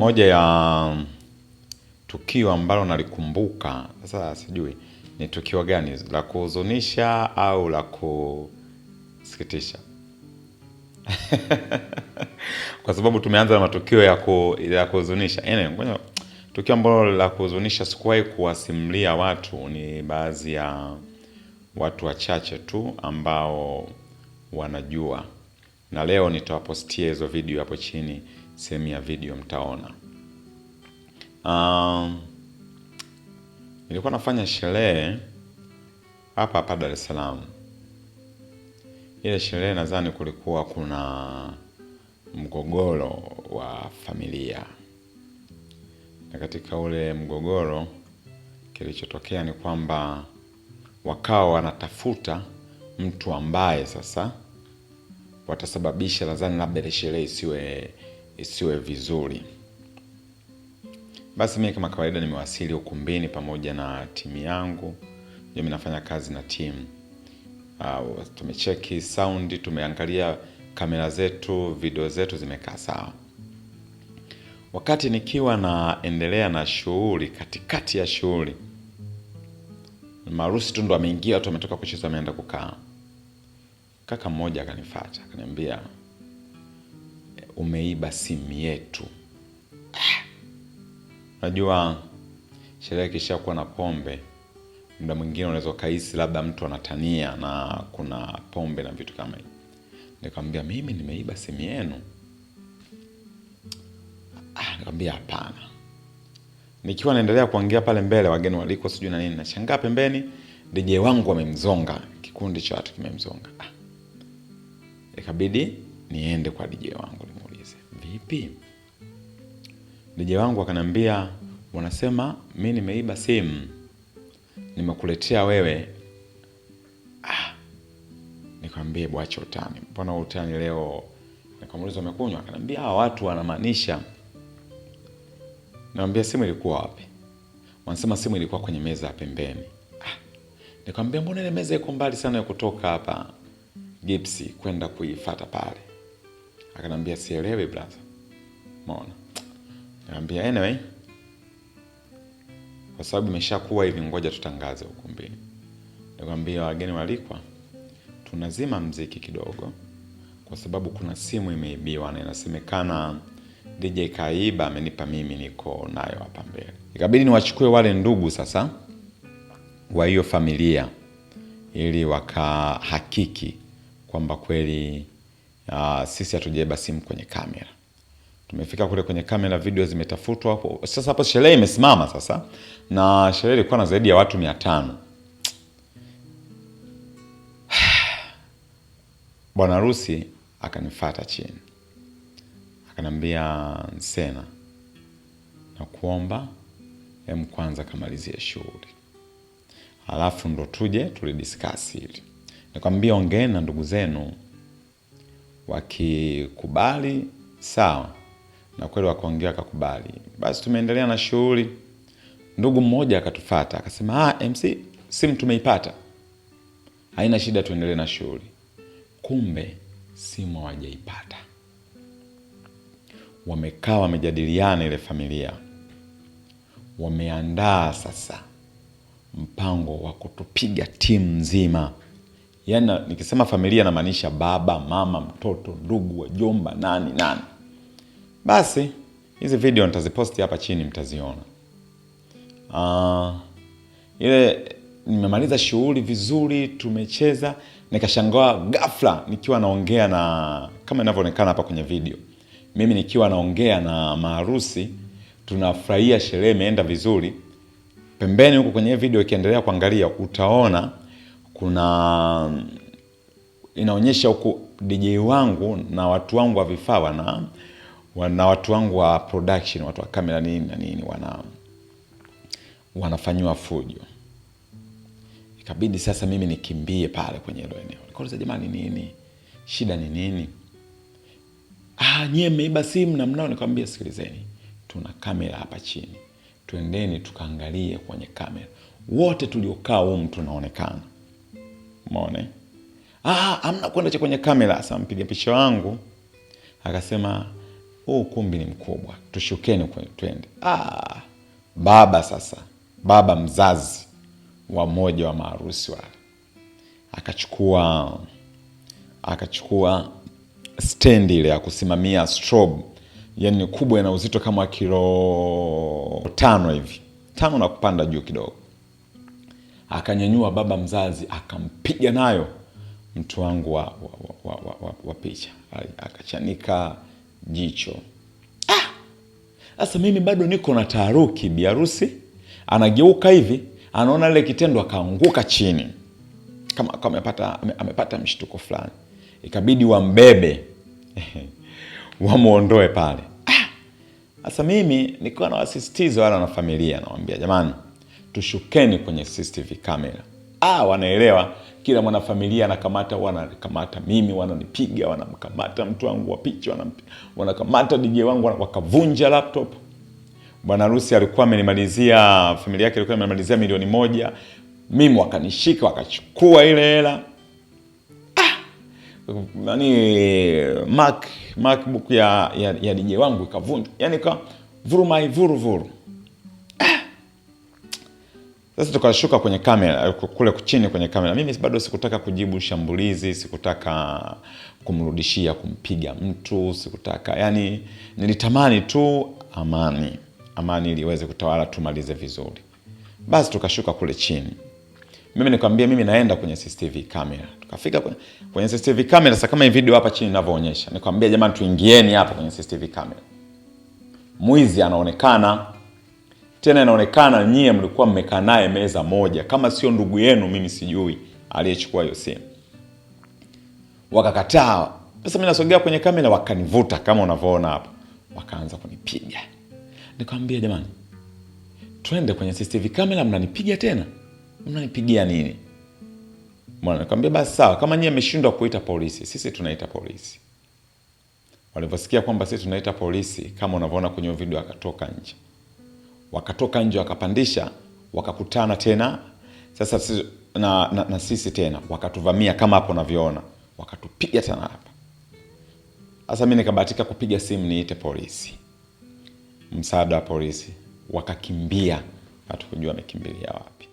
Moja ya tukio ambalo nalikumbuka, sasa sijui ni tukio gani, la kuhuzunisha au la kusikitisha. Kwa sababu tumeanza na matukio ya kuhuzunisha. Tukio ambalo la kuhuzunisha sikuwahi kuwasimulia watu, ni baadhi ya watu wachache tu ambao wanajua. Na leo nitawapostia hizo video hapo chini, sehemu ya video mtaona. Nilikuwa nafanya sherehe hapa Dar es Salaam. Ile sherehe nadhani kulikuwa kuna mgogoro wa familia. Na katika ule mgogoro kilichotokea ni kwamba wakawa wanatafuta mtu ambaye sasa watasababisha nadhani labda ile sherehe isiwe vizuri. Basi mimi kama kawaida nimewasili ukumbini pamoja na timu yangu. Mimi nafanya kazi na timu. Tumecheki sound, tumeangalia kamera zetu, video zetu zimekaa sawa. Wakati nikiwa naendelea na shughuli, katikati ya shughuli, maharusi tu ndo ameingia, watu wametoka kucheza wameenda kukaa. Kaka mmoja akanifuata, akaniambia, umeiba simu yetu. Najua sherehe kisha kuwa na pombe, muda mwingine unaweza kahisi labda mtu anatania na kuna pombe na vitu kama hivi. Nikamwambia, mimi nimeiba simu yenu? Nikamwambia hapana. Nikiwa naendelea kuongea pale mbele, wageni waliko sijui na nini, nashangaa pembeni DJ wangu wamemzonga, kikundi cha watu kimemzonga. Ikabidi niende kwa DJ wangu nimuulize, vipi? DJ wangu akaniambia, wanasema mimi nimeiba simu, nimekuletea wewe. Nikamwambia, bwacha utani, mbona utani leo? Nikamuuliza, umekunywa? Akaniambia, hawa watu wanamaanisha. Nikamwambia, simu ilikuwa wapi? Wanasema simu ilikuwa kwenye meza ya pembeni. Nikamwambia, mbona ile meza iko mbali sana ya kutoka hapa Gipsy kwenda kuifuata pale? Akaniambia, sielewi brother. Umeona? Nikamwambia, anyway, kwa sababu imeshakuwa hivi, ngoja tutangaze ukumbini. Nikamwambia, wageni walikwa, tunazima mziki kidogo kwa sababu kuna simu imeibiwa na inasemekana DJ kaiba, amenipa mimi, niko nayo hapa mbele. Ikabidi niwachukue wale ndugu sasa wa hiyo familia ili wakahakiki kwamba kweli sisi hatujaiba simu kwenye kamera. Tumefika kule kwenye kamera, video zimetafutwa hapo. Sasa hapo sherehe imesimama sasa, na sherehe ilikuwa na zaidi ya watu 500. Bwana harusi akanifuata chini. Akaniambia, Nsena, na kuomba kwanza kamalizie shughuli, alafu ndo tuje tulidiscuss hili. Nikamwambia, ongeeni na ndugu zenu, wakikubali sawa. Na kweli wakaongea, akakubali. Basi tumeendelea na shughuli. Ndugu mmoja akatufuata akasema, MC, simu tumeipata, haina shida, tuendelee na shughuli. Kumbe simu hawajaipata. Wamekaa wamejadiliana, ile familia wameandaa sasa mpango wa kutupiga timu nzima. Yaani nikisema familia namaanisha baba, mama, mtoto, ndugu, wajomba, nani. Basi hizi video nitaziposti hapa chini, mtaziona. Ile nimemaliza shughuli vizuri, tumecheza, nikashangaa ghafla nikiwa naongea na, kama inavyoonekana hapa kwenye video, mimi nikiwa naongea na maharusi, tunafurahia sherehe imeenda vizuri. Pembeni huko kwenye video ikiendelea kuangalia, utaona kuna inaonyesha huko DJ wangu na watu wangu wa vifaa na watu wangu wa production, watu wa kamera nini wanafanywa fujo. Ikabidi sasa mimi nikimbie pale kwenye hilo eneo. Nikauliza, jamani, nini? Shida ni nini? Nyie mmeiba simu na mnao. Nikamwambia, sikilizeni, tuna kamera hapa chini, twendeni tukaangalie kwenye kamera. Wote tuliokaa huko tunaonekana. Umeona? Amna kwenda kwenye kamera. Sasa mpiga picha wangu akasema, huu ukumbi ni mkubwa, tushukeni kwenye twende. Baba sasa, baba mzazi wa mmoja wa maharusi wale akachukua stendi ile ya kusimamia strobe, yani kubwa, ina uzito kama kilo 5 hivi, 5 na kupanda juu kidogo. Akanyanyua baba mzazi, akampiga nayo mtu wangu wa picha, akachanika jicho. Sasa mimi bado niko na taharuki. Bi harusi anageuka hivi, anaona ile kitendo, akaanguka chini kama amepata mshtuko fulani. Ikabidi wambebe wamuondoe pale. Sasa mimi nilikuwa na wasisitizo wala na familia, nawaambia jamani, tushukeni kwenye CCTV camera. Wanaelewa. Kila mwana familia anakamata, wanakamata mimi, wananipiga, wanamkamata mtu wangu wa picha, wanakamata DJ wangu, wakavunja laptop. Bwana harusi alikuwa amenimalizia, familia yake ilikuwa imenimalizia milioni 1. Mimi wakanishika, wakachukua ile hela. MacBook ya DJ wangu ikavunja. Yani kwa vuru. Sasa tukashuka kwenye kamera, kule chini kwenye kamera. Mimi bado sikutaka kujibu shambulizi, sikutaka kumrudishia, kumpiga mtu, sikutaka. Yani nilitamani tu amani ili iweze kutawala, tumalize vizuri. Basi tukashuka kule chini. Mimi nikamwambia mimi naenda kwenye CCTV camera. Tukafika kwenye CCTV camera, sasa kama hii video hapa chini ninavyoonyesha. Nikamwambia jamani, tuingieni hapa kwenye CCTV camera. Mwizi anaonekana. Tena inaonekana nyie mlikuwa mmekaa naye meza moja. Kama sio ndugu yenu, mimi sijui aliyechukua hiyo simu. Wakakataa. Sasa mimi nasogea kwenye kamera, wakanivuta kama unavyoona hapa. Wakaanza kunipiga. Nikamwambia jamani, twende kwenye CCTV camera, mnanipiga tena? Mnanipigia nini? Nikamwambia basi sawa, kama nyie mmeshindwa kuita polisi, sisi tunaita polisi. Waliposikia kwamba sisi tunaita polisi, kama unavyoona kwenye video, wakatoka nje, wakapandisha, wakakutana tena. Sasa sisi na sisi tena wakatuvamia kama hapo unavyoona, wakatupiga tena hapa. Sasa mimi nikabahatika kupiga simu niite polisi, msaada wa polisi. Wakakimbia, hatukujua wamekimbilia wapi.